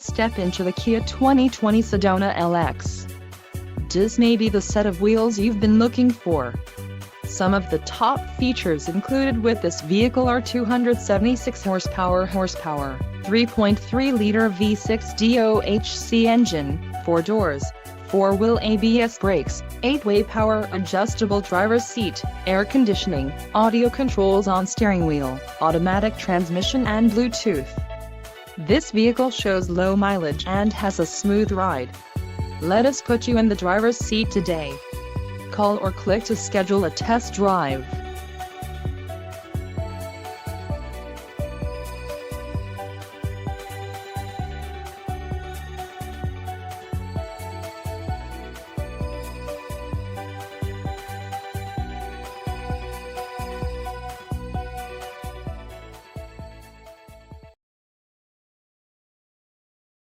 Step into the Kia 2020 Sedona LX. This may be the set of wheels you've been looking for. Some of the top features included with this vehicle are 276 horsepower, 3.3-liter V6 DOHC engine, 4 doors, 4-wheel ABS brakes, 8-way power adjustable driver's seat, air conditioning, audio controls on steering wheel, automatic transmission and Bluetooth. This vehicle shows low mileage and has a smooth ride. Let us put you in the driver's seat today. Call or click to schedule a test drive.